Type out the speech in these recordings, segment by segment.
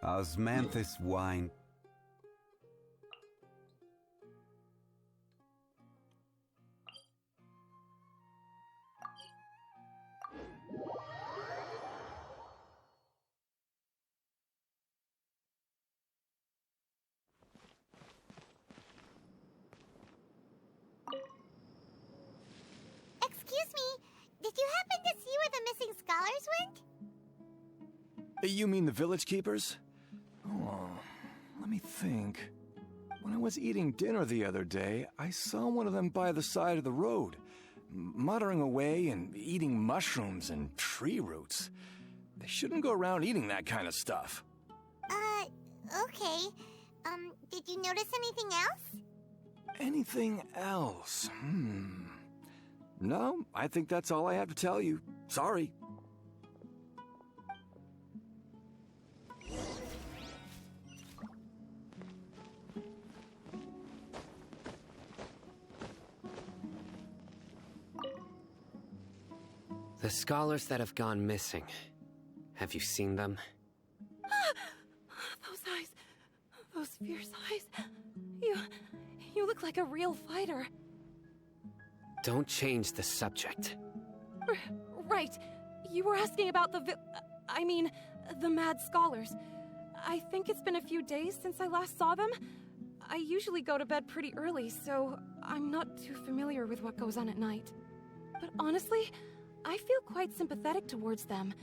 Osmanthus wine. Excuse me, did you happen to see where the missing scholars went? You mean the village keepers? Oh, let me think. When I was eating dinner the other day, I saw one of them by the side of the road, muttering away and eating mushrooms and tree roots. They shouldn't go around eating that kind of stuff. Okay. Did you notice anything else? Anything else? No, I think that's all I have to tell you. Sorry. The scholars that have gone missing. Have you seen them? Those eyes. Those fierce eyes. You look like a real fighter. Don't change the subject. Right. You were asking about the mad scholars. I think it's been a few days since I last saw them. I usually go to bed pretty early, so I'm not too familiar with what goes on at night. But honestly, I feel quite sympathetic towards them.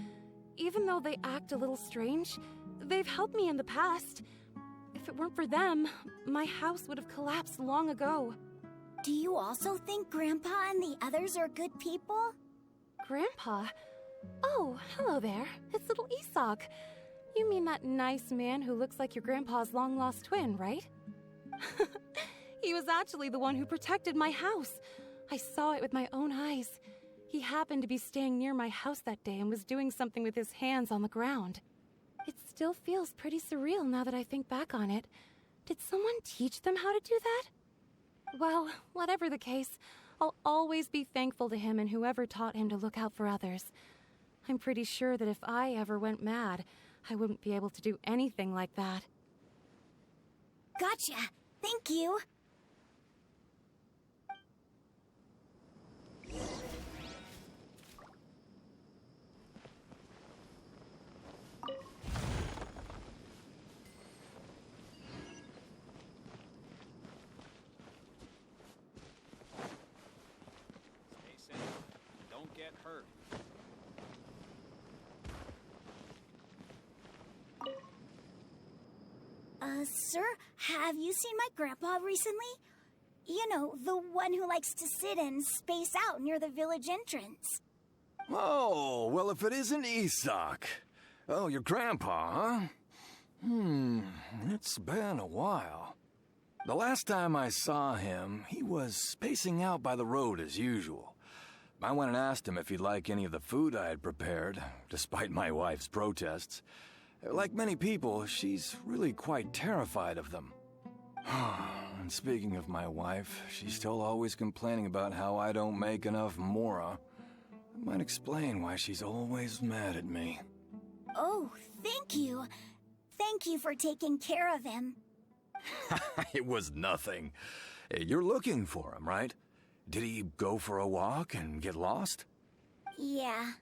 Even though they act a little strange, they've helped me in the past. If it weren't for them, my house would have collapsed long ago. Do you also think Grandpa and the others are good people? Grandpa? Oh, hello there. It's little Isak. You mean that nice man who looks like your grandpa's long-lost twin, right? He was actually the one who protected my house. I saw it with my own eyes. He happened to be staying near my house that day and was doing something with his hands on the ground. It still feels pretty surreal now that I think back on it. Did someone teach them how to do that? Well, whatever the case, I'll always be thankful to him and whoever taught him to look out for others. I'm pretty sure that if I ever went mad, I wouldn't be able to do anything like that. Gotcha. Thank you. Stay safe. Don't get hurt. Sir, have you seen my grandpa recently? You know, the one who likes to sit and space out near the village entrance. Oh, well, if it isn't Isak. Oh, your grandpa, huh? It's been a while. The last time I saw him, he was spacing out by the road as usual. I went and asked him if he'd like any of the food I had prepared, despite my wife's protests. Like many people, she's really quite terrified of them. And speaking of my wife, she's still always complaining about how I don't make enough mora. That might explain why she's always mad at me. Oh, thank you. Thank you for taking care of him. It was nothing. You're looking for him, right? Did he go for a walk and get lost? Yeah.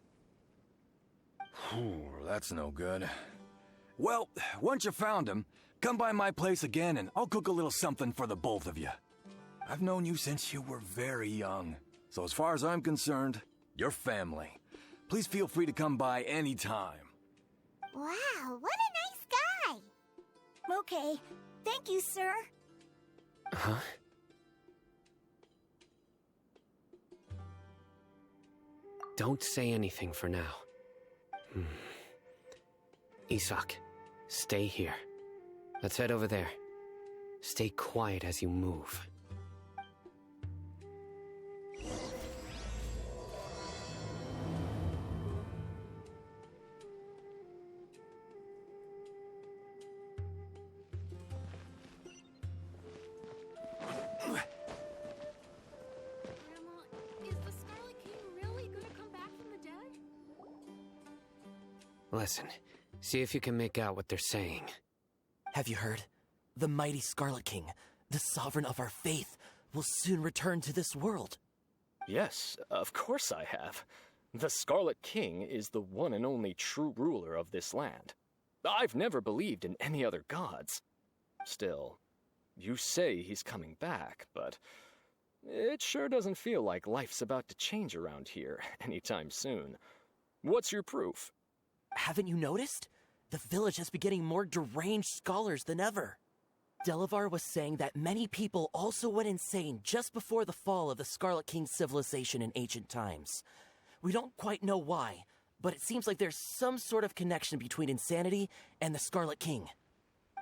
That's no good. Well, once you found him, come by my place again and I'll cook a little something for the both of you. I've known you since you were very young, so as far as I'm concerned, you're family. Please feel free to come by anytime. Wow, what a nice guy. Okay, thank you, sir. Huh? Don't say anything for now. Isak, stay here. Let's head over there. Stay quiet as you move. Grandma, is the Scarlet King really gonna come back from the dead? Listen, See if you can make out what they're saying. Have you heard? The mighty Scarlet King, the sovereign of our faith, will soon return to this world. Yes, of course I have. The Scarlet King is the one and only true ruler of this land. I've never believed in any other gods. Still, you say he's coming back, but it sure doesn't feel like life's about to change around here anytime soon. What's your proof? Haven't you noticed? The village has been getting more deranged scholars than ever. Delavar was saying that many people also went insane just before the fall of the Scarlet King's civilization in ancient times. We don't quite know why, but it seems like there's some sort of connection between insanity and the Scarlet King.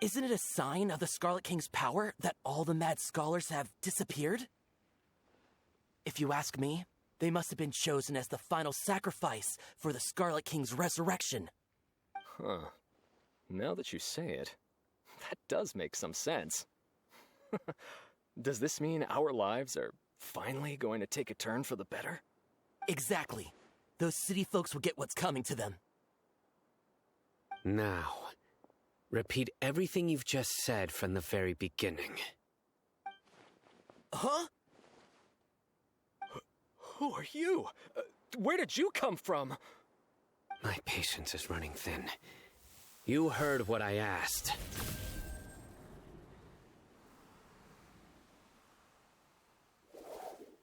Isn't it a sign of the Scarlet King's power that all the mad scholars have disappeared? If you ask me, they must have been chosen as the final sacrifice for the Scarlet King's resurrection. Huh. Now that you say it, that does make some sense. Does this mean our lives are finally going to take a turn for the better? Exactly. Those city folks will get what's coming to them. Now, repeat everything you've just said from the very beginning. Huh? Who are you? Where did you come from? My patience is running thin. You heard what I asked.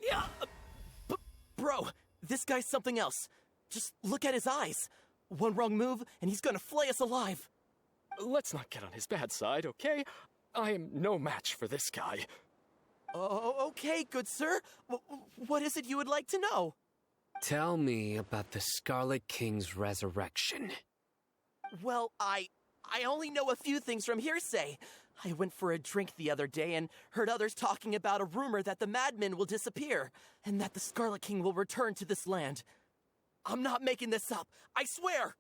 Yeah, bro, this guy's something else. Just look at his eyes. One wrong move, and he's gonna flay us alive. Let's not get on his bad side, okay? I am no match for this guy. Oh, okay, good sir. What is it you would like to know? Tell me about the Scarlet King's resurrection. Well, I only know a few things from hearsay. I went for a drink the other day and heard others talking about a rumor that the madmen will disappear and that the Scarlet King will return to this land. I'm not making this up, I swear!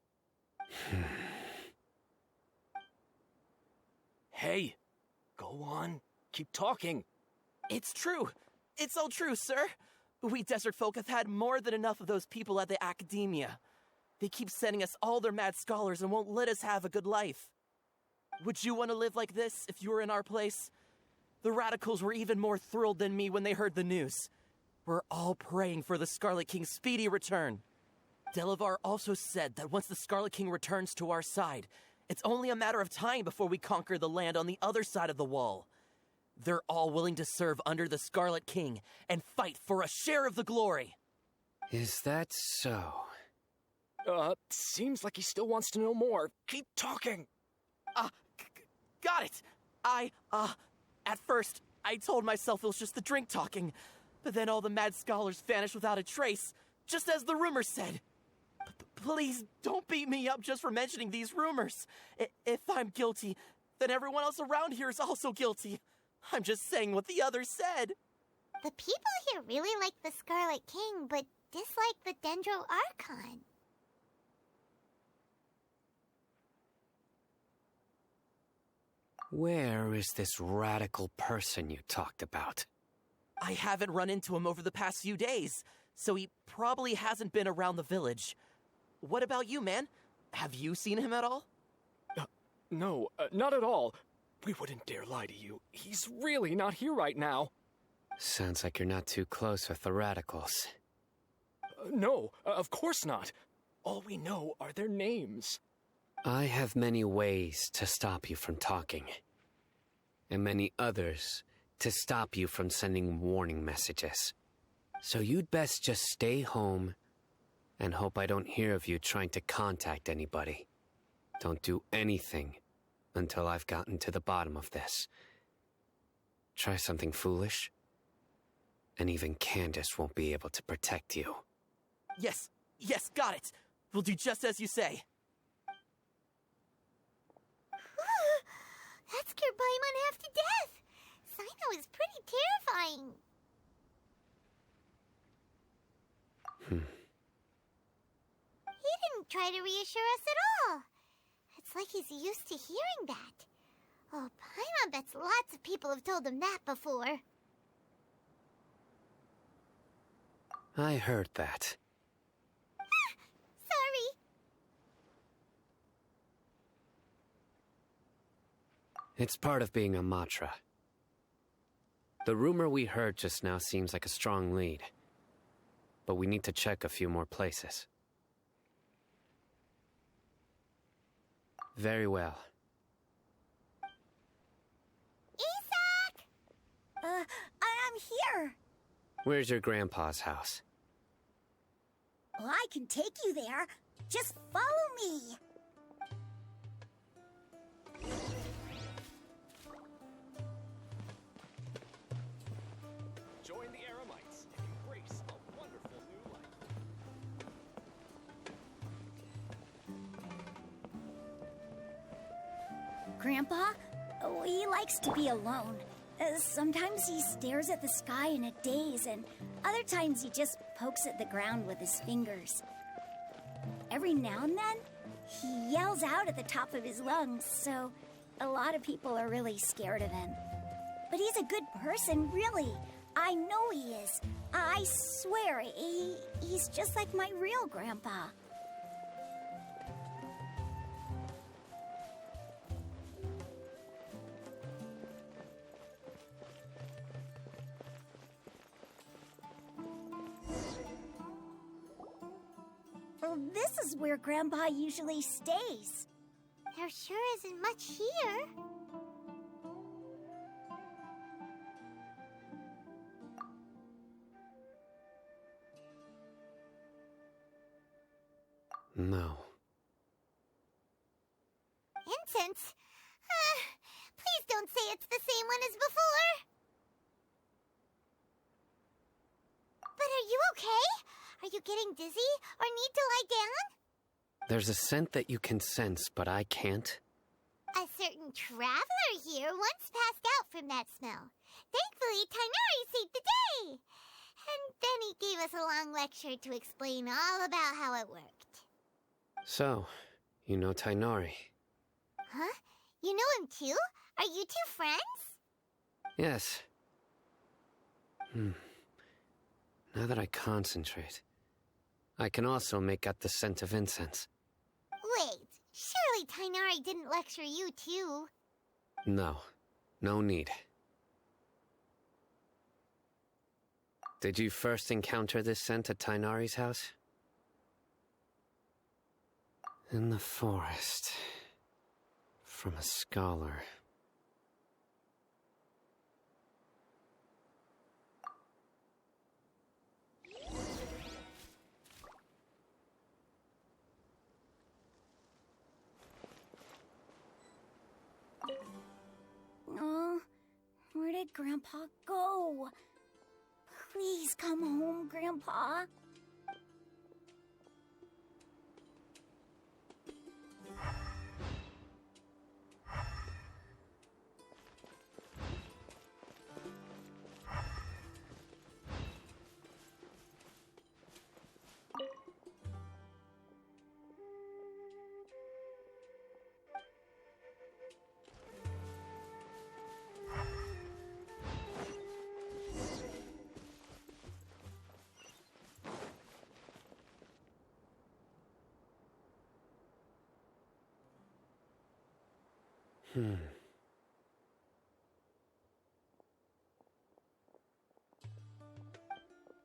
Hey, go on. Keep talking. It's true. It's all true, sir. We desert folk have had more than enough of those people at the academia. They keep sending us all their mad scholars and won't let us have a good life. Would you want to live like this if you were in our place? The radicals were even more thrilled than me when they heard the news. We're all praying for the Scarlet King's speedy return. Delavar also said that once the Scarlet King returns to our side, it's only a matter of time before we conquer the land on the other side of the wall. They're all willing to serve under the Scarlet King and fight for a share of the glory. Is that so? Seems like he still wants to know more. Keep talking. Got it. At first, I told myself it was just the drink talking, but then all the mad scholars vanished without a trace, just as the rumors said. Please don't beat me up just for mentioning these rumors. If I'm guilty, then everyone else around here is also guilty. I'm just saying what the others said. The people here really like the Scarlet King, but dislike the Dendro Archon. Where is this radical person you talked about? I haven't run into him over the past few days, so he probably hasn't been around the village. What about you, man? Have you seen him at all? No, not at all. We wouldn't dare lie to you. He's really not here right now. Sounds like you're not too close with the radicals. No, of course not. All we know are their names. I have many ways to stop you from talking. And many others to stop you from sending warning messages. So you'd best just stay home and hope I don't hear of you trying to contact anybody. Don't do anything until I've gotten to the bottom of this. Try something foolish, and even Candace won't be able to protect you. Yes, got it. We'll do just as you say. That scared Paimon half to death. Sino is pretty terrifying. He didn't try to reassure us at all. It's like he's used to hearing that. Oh, Paimon bets lots of people have told him that before. I heard that. It's part of being a Matra. The rumor we heard just now seems like a strong lead, but we need to check a few more places. Very well. Isak! I'm here. Where's your grandpa's house? Well, I can take you there. Just follow me. Join the Eremites and embrace a wonderful new life. Grandpa? Oh, he likes to be alone. Sometimes he stares at the sky in a daze, and other times he just pokes at the ground with his fingers. Every now and then, he yells out at the top of his lungs, so a lot of people are really scared of him. But he's a good person, really. I know he is. I swear, he's just like my real grandpa. Well, this is where Grandpa usually stays. There sure isn't much here. No. Incense? Please don't say it's the same one as before. But are you okay? Are you getting dizzy or need to lie down? There's a scent that you can sense, but I can't. A certain traveler here once passed out from that smell. Thankfully, Tainari saved the day. And then he gave us a long lecture to explain all about how it worked. So, you know Tainari? Huh? You know him too? Are you two friends? Yes. Now that I concentrate, I can also make out the scent of incense. Wait, surely Tainari didn't lecture you too. No, no need. Did you first encounter this scent at Tainari's house? In the forest. From a scholar. Oh, where did Grandpa go? Please come home, Grandpa. What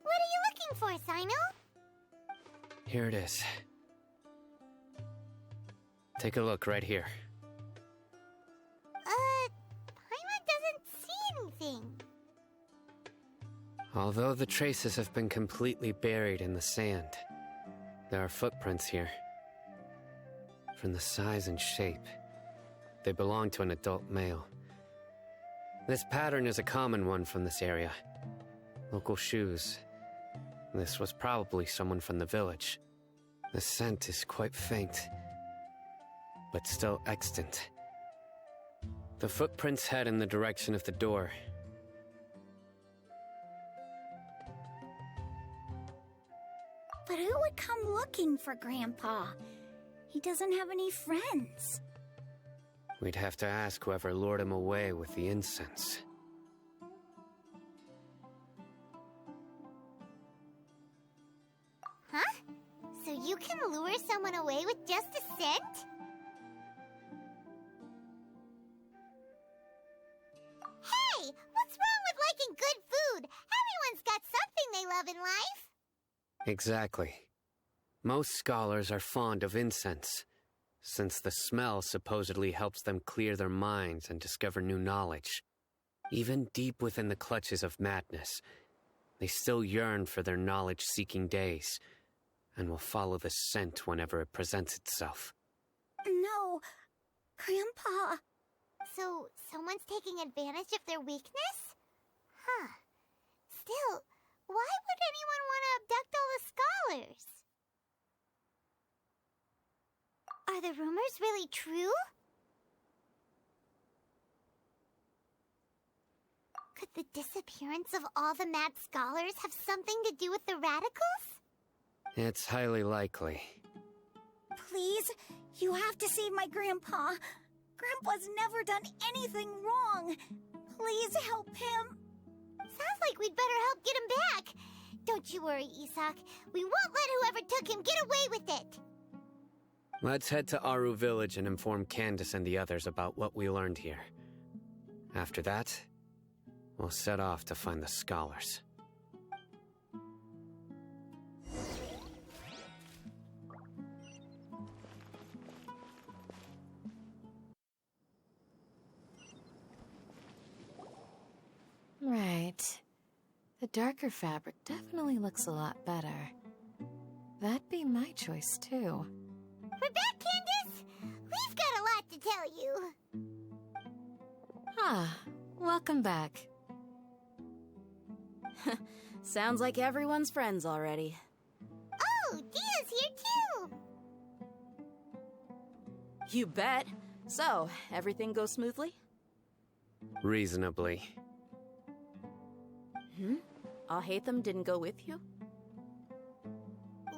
are you looking for, Sino? Here it is. Take a look right here. Paimon doesn't see anything. Although the traces have been completely buried in the sand, there are footprints here. From the size and shape, they belong to an adult male. This pattern is a common one from this area. Local shoes. This was probably someone from the village. The scent is quite faint, but still extant. The footprints head in the direction of the door. But who would come looking for Grandpa? He doesn't have any friends. We'd have to ask whoever lured him away with the incense. Huh? So you can lure someone away with just a scent? Exactly. Most scholars are fond of incense, since the smell supposedly helps them clear their minds and discover new knowledge. Even deep within the clutches of madness, they still yearn for their knowledge-seeking days, and will follow the scent whenever it presents itself. No, Grandpa. So, someone's taking advantage of their weakness? Huh. Still, why would anyone want to abduct all the scholars? Are the rumors really true? Could the disappearance of all the mad scholars have something to do with the radicals? It's highly likely. Please, you have to save my Grandpa. Grandpa's never done anything wrong. Please help him. Sounds like we'd better help get him back. Don't you worry, Isak. We won't let whoever took him get away with it. Let's head to Aru Village and inform Candace and the others about what we learned here. After that, we'll set off to find the scholars. Right. The darker fabric definitely looks a lot better. That'd be my choice, too. We're back, Candace! We've got a lot to tell you. Ah, welcome back. Sounds like everyone's friends already. Oh, Dia's here too! You bet. So, everything goes smoothly? Reasonably. Alhaitham didn't go with you?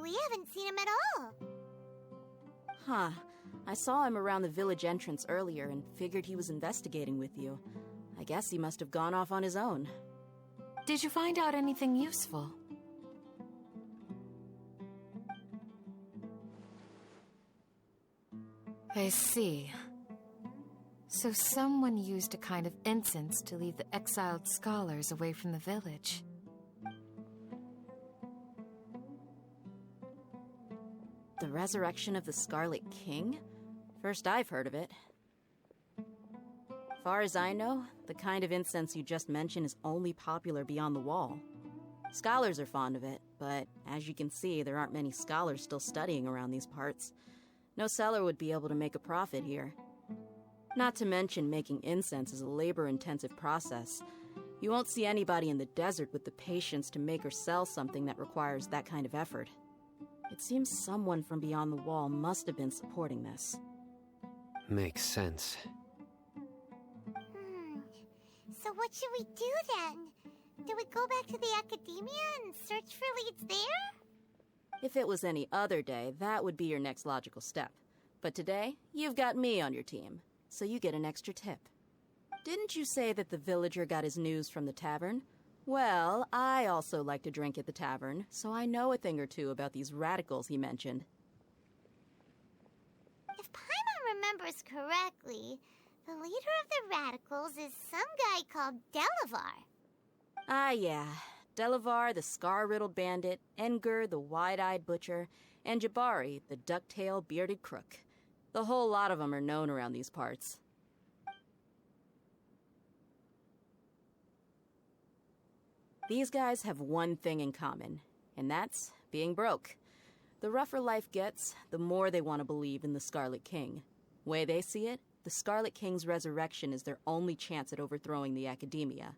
We haven't seen him at all. Huh. I saw him around the village entrance earlier and figured he was investigating with you. I guess he must have gone off on his own. Did you find out anything useful? I see. So someone used a kind of incense to lead the exiled scholars away from the village. The resurrection of the Scarlet King? First I've heard of it. Far as I know, the kind of incense you just mentioned is only popular beyond the wall. Scholars are fond of it, but as you can see, there aren't many scholars still studying around these parts. No seller would be able to make a profit here. Not to mention, making incense is a labor-intensive process. You won't see anybody in the desert with the patience to make or sell something that requires that kind of effort. It seems someone from beyond the wall must have been supporting this. Makes sense. So what should we do then? Do we go back to the academia and search for leads there? If it was any other day, that would be your next logical step. But today, you've got me on your team, so you get an extra tip. Didn't you say that the villager got his news from the tavern? Well, I also like to drink at the tavern, so I know a thing or two about these radicals he mentioned. If Paimon remembers correctly, the leader of the radicals is some guy called Delavar. Ah, yeah. Delavar, the scar-riddled bandit, Engur, the wide-eyed butcher, and Jabari, the duck-tailed bearded crook. The whole lot of them are known around these parts. These guys have one thing in common, and that's being broke. The rougher life gets, the more they want to believe in the Scarlet King. Way they see it, the Scarlet King's resurrection is their only chance at overthrowing the academia.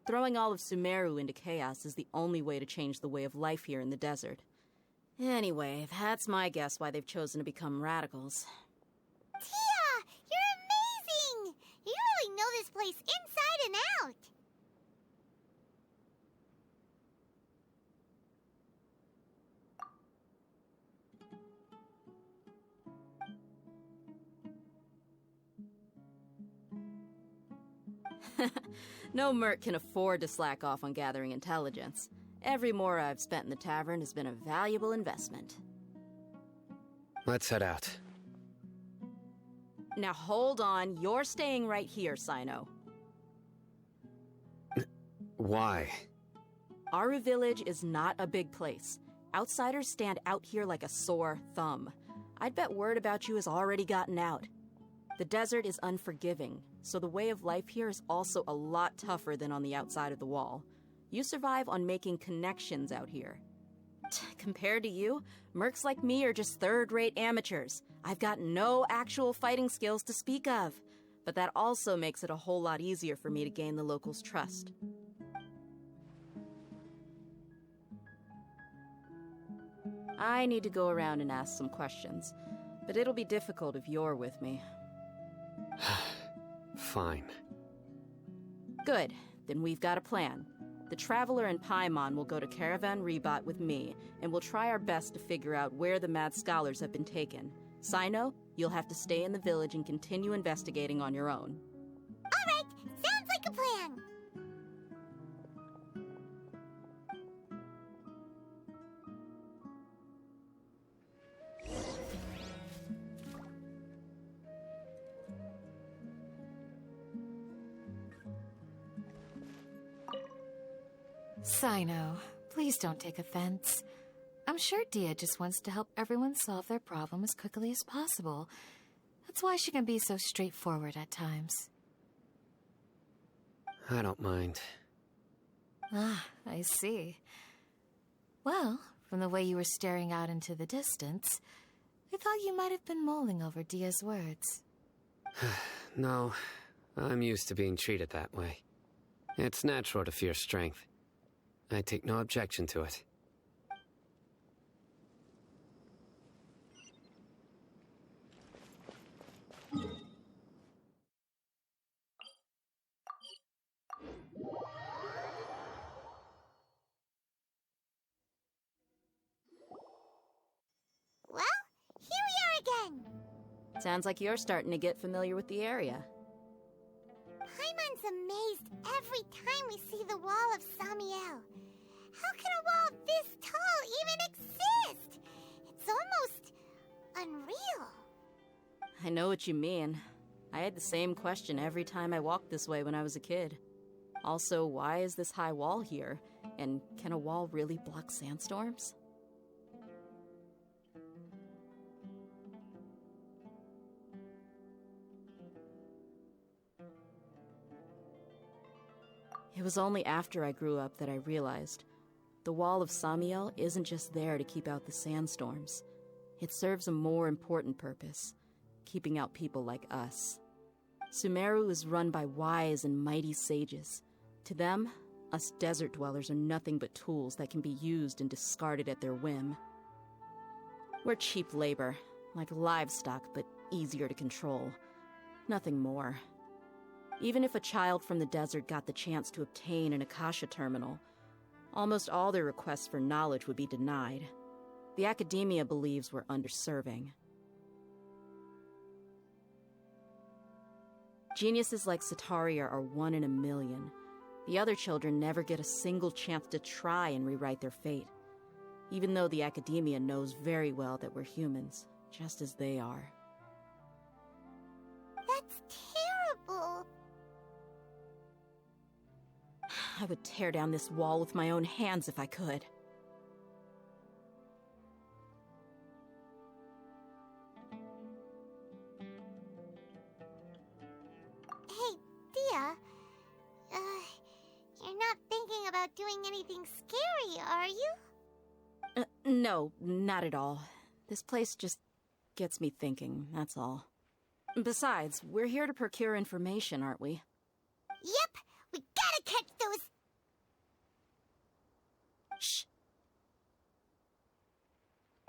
Throwing all of Sumeru into chaos is the only way to change the way of life here in the desert. Anyway, that's my guess why they've chosen to become radicals. Tia! You're amazing! You really know this place inside and out! No merc can afford to slack off on gathering intelligence. Every more I've spent in the tavern has been a valuable investment. Let's head out. Now hold on, you're staying right here, Sino. Why? Aru Village is not a big place. Outsiders stand out here like a sore thumb. I'd bet word about you has already gotten out. The desert is unforgiving, so the way of life here is also a lot tougher than on the outside of the wall. You survive on making connections out here. Compared to you, mercs like me are just third-rate amateurs. I've got no actual fighting skills to speak of, but that also makes it a whole lot easier for me to gain the locals' trust. I need to go around and ask some questions, but it'll be difficult if you're with me. Fine. Good. Then we've got a plan. The Traveler and Paimon will go to Caravan Rebot with me, and we'll try our best to figure out where the mad scholars have been taken. Sino, you'll have to stay in the village and continue investigating on your own. All right, sounds like a plan. Sino, please don't take offense. I'm sure Dia just wants to help everyone solve their problem as quickly as possible. That's why she can be so straightforward at times. I don't mind. Ah, I see. Well, from the way you were staring out into the distance, I thought you might have been mulling over Dia's words. No, I'm used to being treated that way. It's natural to fear strength. I take no objection to it. Well, here we are again. Sounds like you're starting to get familiar with the area. Paimon's amazed every time we see the wall of Samiel. How can a wall this tall even exist? It's almost unreal. I know what you mean. I had the same question every time I walked this way when I was a kid. Also, why is this high wall here? And can a wall really block sandstorms? It was only after I grew up that I realized the wall of Samiel isn't just there to keep out the sandstorms. It serves a more important purpose, keeping out people like us. Sumeru is run by wise and mighty sages. To them, us desert dwellers are nothing but tools that can be used and discarded at their whim. We're cheap labor, like livestock, but easier to control. Nothing more. Even if a child from the desert got the chance to obtain an Akasha terminal, almost all their requests for knowledge would be denied. The academia believes we're underserving. Geniuses like Sataria are 1 in a million. The other children never get a single chance to try and rewrite their fate, even though the academia knows very well that we're humans, just as they are. That's terrible. I would tear down this wall with my own hands if I could. Hey, Dia. You're not thinking about doing anything scary, are you? No, not at all. This place just gets me thinking, that's all. Besides, we're here to procure information, aren't we? Yep, we gotta catch those... Shh.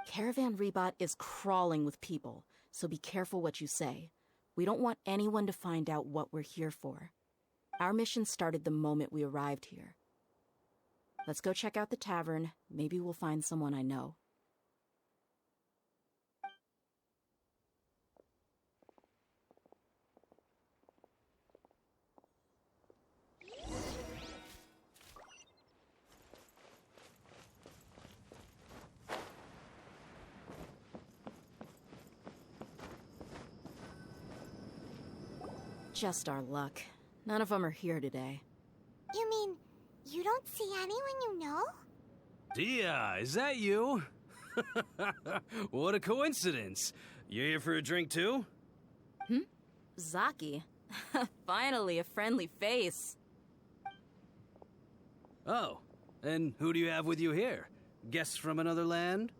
Caravan Rebot is crawling with people, so be careful what you say. We don't want anyone to find out what we're here for. Our mission started the moment we arrived here. Let's go check out the tavern. Maybe we'll find someone I know. Just our luck. None of them are here today. You mean, you don't see anyone you know? Dia, is that you? What a coincidence. You here for a drink too? Zaki. Finally, a friendly face. Oh, and who do you have with you here? Guests from another land?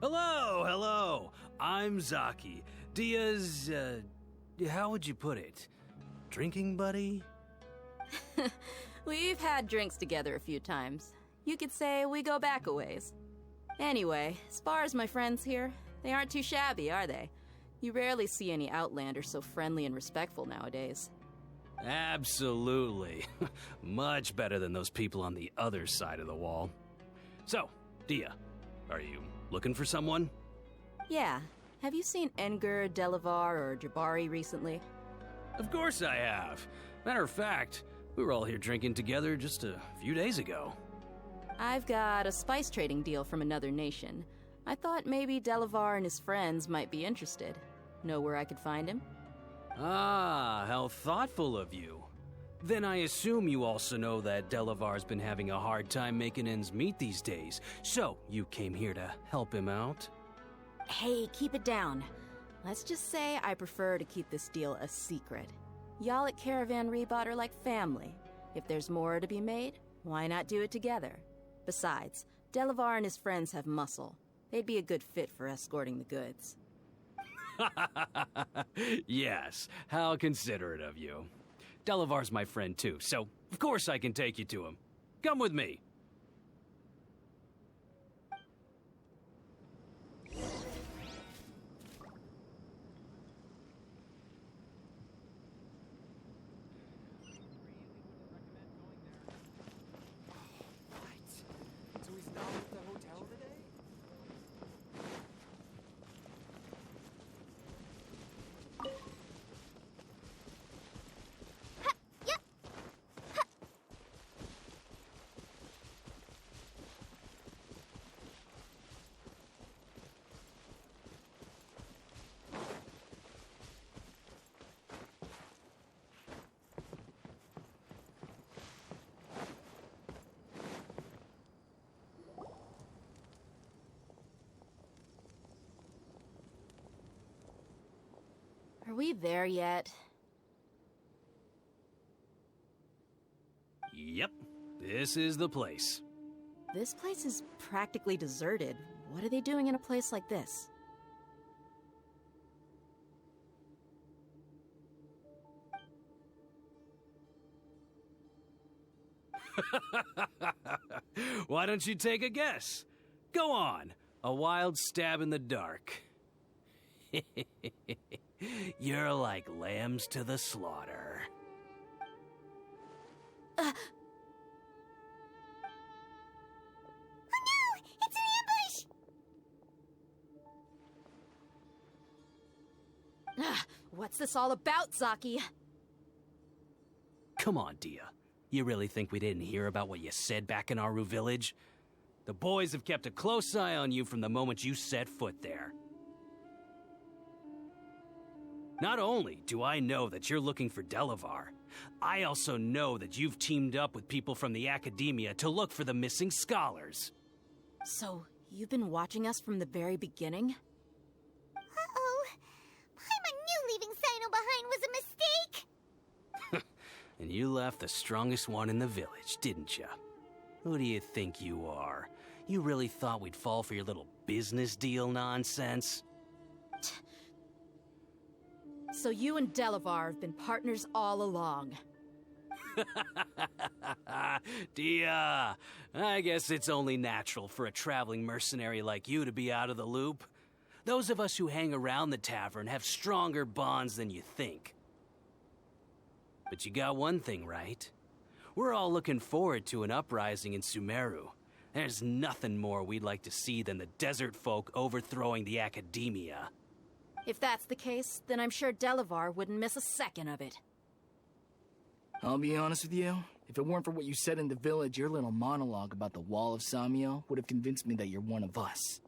Hello. I'm Zaki. Dia's, how would you put it? Drinking buddy? We've had drinks together a few times. You could say we go back a ways. Anyway, as far as my friends here, they aren't too shabby, are they? You rarely see any Outlanders so friendly and respectful nowadays. Absolutely. Much better than those people on the other side of the wall. So, Dia, are you looking for someone? Yeah. Have you seen Enger, Delavar, or Jabari recently? Of course I have. Matter of fact, we were all here drinking together just a few days ago. I've got a spice trading deal from another nation. I thought maybe Delavar and his friends might be interested. Know where I could find him? Ah, how thoughtful of you. Then I assume you also know that Delavar's been having a hard time making ends meet these days, so you came here to help him out? Hey, keep it down. Let's just say I prefer to keep this deal a secret. Y'all at Caravan Rebot are like family. If there's more to be made, why not do it together? Besides, Delavar and his friends have muscle. They'd be a good fit for escorting the goods. Yes, how considerate of you. Delavar's my friend too, so of course I can take you to him. Come with me. Are we there yet? Yep, this is the place. This place is practically deserted. What are they doing in a place like this? Why don't you take a guess? Go on, a wild stab in the dark. You're like lambs to the slaughter. Oh no! It's an ambush! What's this all about, Zaki? Come on, Dia. You really think we didn't hear about what you said back in Aru village? The boys have kept a close eye on you from the moment you set foot there. Not only do I know that you're looking for Delavar, I also know that you've teamed up with people from the academia to look for the missing scholars. So, you've been watching us from the very beginning? Uh-oh. Paimon knew leaving Sino behind was a mistake! And you left the strongest one in the village, didn't you? Who do you think you are? You really thought we'd fall for your little business deal nonsense? So you and Delavar have been partners all along. Dia, I guess it's only natural for a traveling mercenary like you to be out of the loop. Those of us who hang around the tavern have stronger bonds than you think. But you got one thing right. We're all looking forward to an uprising in Sumeru. There's nothing more we'd like to see than the desert folk overthrowing the academia. If that's the case, then I'm sure Delavar wouldn't miss a second of it. I'll be honest with you. If it weren't for what you said in the village, your little monologue about the Wall of Samiel would have convinced me that you're one of us.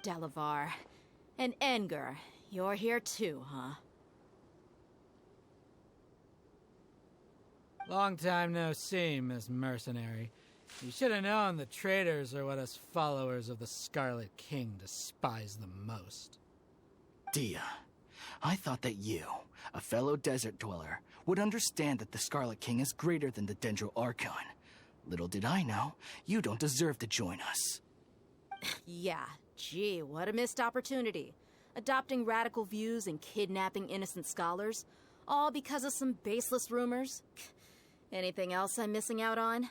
Delavar. And Enger. You're here too, huh? Long time no see, Miss Mercenary. You should have known the traitors are what us followers of the Scarlet King despise the most. Dia, I thought that you, a fellow desert dweller, would understand that the Scarlet King is greater than the Dendro Archon. Little did I know, you don't deserve to join us. Yeah, gee, what a missed opportunity. Adopting radical views and kidnapping innocent scholars, all because of some baseless rumors. Anything else I'm missing out on?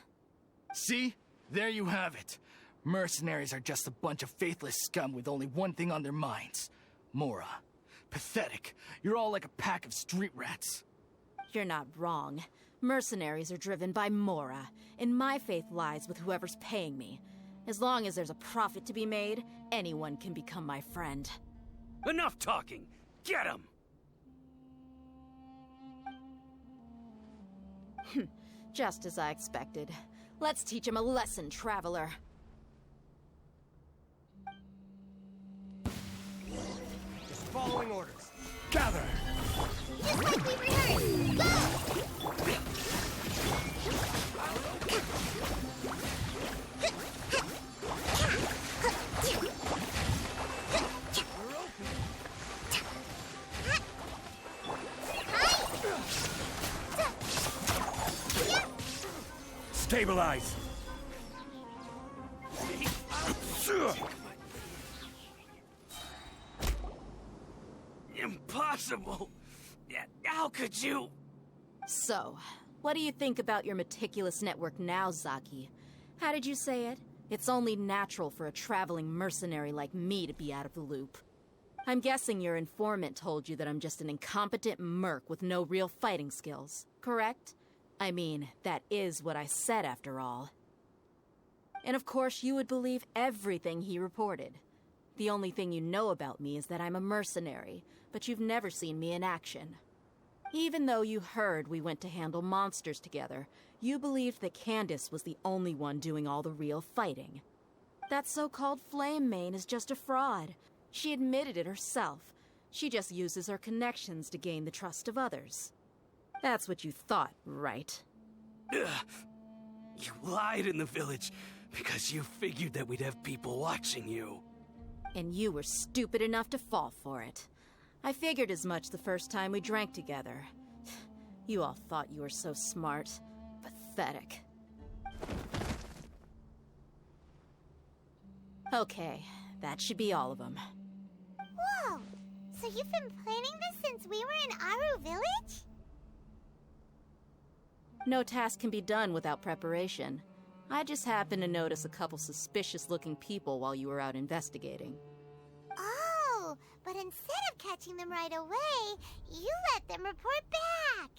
See? There you have it. Mercenaries are just a bunch of faithless scum with only one thing on their minds. Mora. Pathetic. You're all like a pack of street rats. You're not wrong. Mercenaries are driven by Mora, and my faith lies with whoever's paying me. As long as there's a profit to be made, anyone can become my friend. Enough talking! Get him! Just as I expected. Let's teach him a lesson, traveler. Just following orders. Gather! Just like we rehearsed! Go! Stabilize! Impossible! How could you? So, what do you think about your meticulous network now, Zaki? How did you say it? It's only natural for a traveling mercenary like me to be out of the loop. I'm guessing your informant told you that I'm just an incompetent merc with no real fighting skills, correct? I mean, that is what I said after all. And of course you would believe everything he reported. The only thing you know about me is that I'm a mercenary, but you've never seen me in action. Even though you heard we went to handle monsters together, you believed that Candace was the only one doing all the real fighting. That so-called Flame Mane is just a fraud. She admitted it herself. She just uses her connections to gain the trust of others. That's what you thought, right? Ugh. You lied in the village because you figured that we'd have people watching you. And you were stupid enough to fall for it. I figured as much the first time we drank together. You all thought you were so smart. Pathetic. Okay, that should be all of them. Whoa! So you've been planning this since we were in Aru Village? No task can be done without preparation. I just happened to notice a couple suspicious-looking people while you were out investigating. Oh, but instead of catching them right away, you let them report back.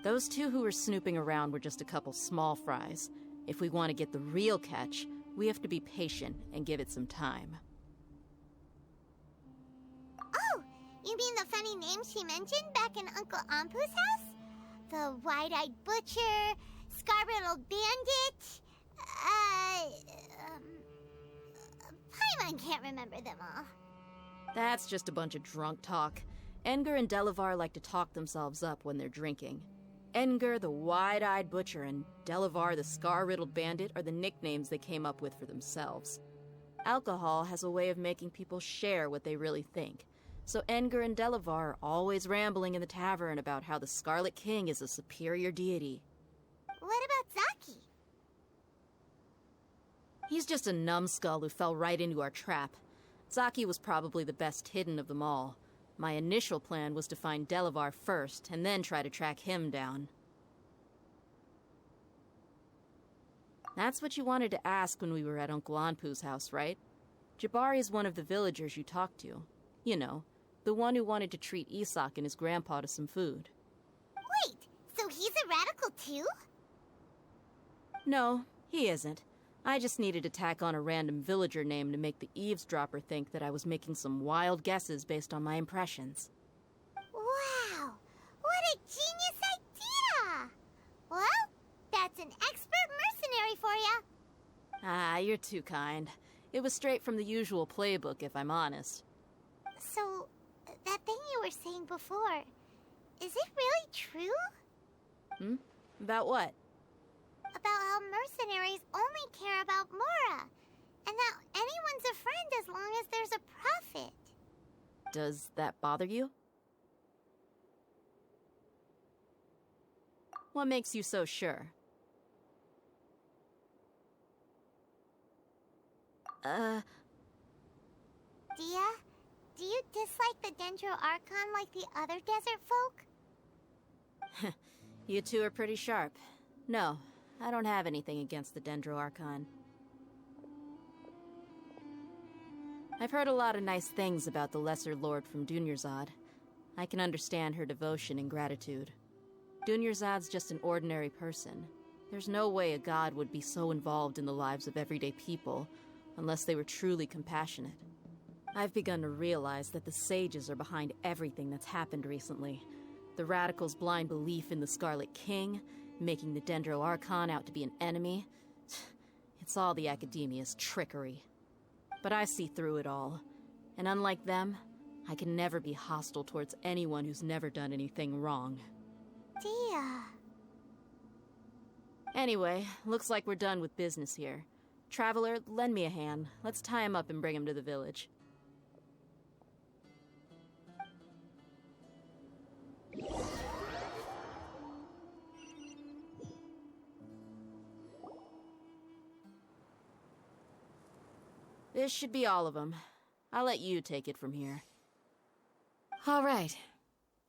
Those two who were snooping around were just a couple small fries. If we want to get the real catch, we have to be patient and give it some time. Oh, you mean the funny name she mentioned back in Uncle Ampu's house? The wide-eyed butcher, scar-riddled bandit, Paimon can't remember them all. That's just a bunch of drunk talk. Edgar and Delavar like to talk themselves up when they're drinking. Edgar, the wide-eyed butcher, and Delavar, the scar-riddled bandit, are the nicknames they came up with for themselves. Alcohol has a way of making people share what they really think. So Edgar and Delavar are always rambling in the tavern about how the Scarlet King is a superior deity. What about Zaki? He's just a numbskull who fell right into our trap. Zaki was probably the best hidden of them all. My initial plan was to find Delavar first, and then try to track him down. That's what you wanted to ask when we were at Uncle Anpu's house, right? Jabari is one of the villagers you talked to. You know, the one who wanted to treat Isak and his grandpa to some food. Wait, so he's a radical too? No, he isn't. I just needed to tack on a random villager name to make the eavesdropper think that I was making some wild guesses based on my impressions. Wow, what a genius idea! Well, that's an expert mercenary for ya. Ah, you're too kind. It was straight from the usual playbook, if I'm honest. So, that thing you were saying before, is it really true? About what? About how mercenaries only care about Mora, and that anyone's a friend as long as there's a profit. Does that bother you? What makes you so sure? Dia, do you dislike the Dendro Archon like the other desert folk? You two are pretty sharp. No, I don't have anything against the Dendro Archon. I've heard a lot of nice things about the Lesser Lord from Dunyarzad. I can understand her devotion and gratitude. Dunyarzad's just an ordinary person. There's no way a god would be so involved in the lives of everyday people unless they were truly compassionate. I've begun to realize that the sages are behind everything that's happened recently. The radicals' blind belief in the Scarlet King, making the Dendro Archon out to be an enemy. It's all the Academia's trickery. But I see through it all. And unlike them, I can never be hostile towards anyone who's never done anything wrong. Dia. Anyway, looks like we're done with business here. Traveler, lend me a hand. Let's tie him up and bring him to the village. This should be all of them. I'll let you take it from here. All right.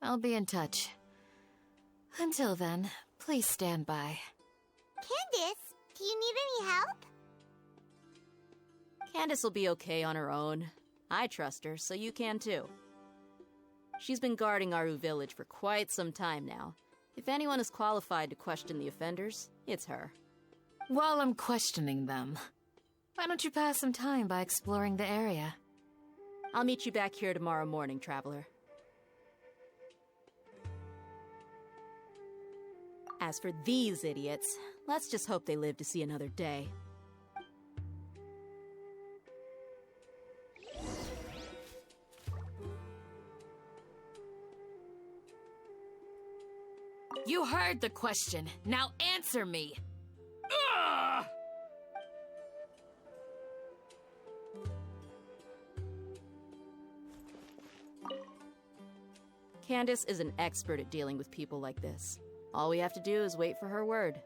I'll be in touch. Until then, please stand by. Candace, do you need any help? Candace will be okay on her own. I trust her, so you can too. She's been guarding Aru village for quite some time now. If anyone is qualified to question the offenders, it's her. While I'm questioning them, why don't you pass some time by exploring the area? I'll meet you back here tomorrow morning, Traveler. As for these idiots, let's just hope they live to see another day. You heard the question. Now answer me. Ugh! Candace is an expert at dealing with people like this. All we have to do is wait for her word.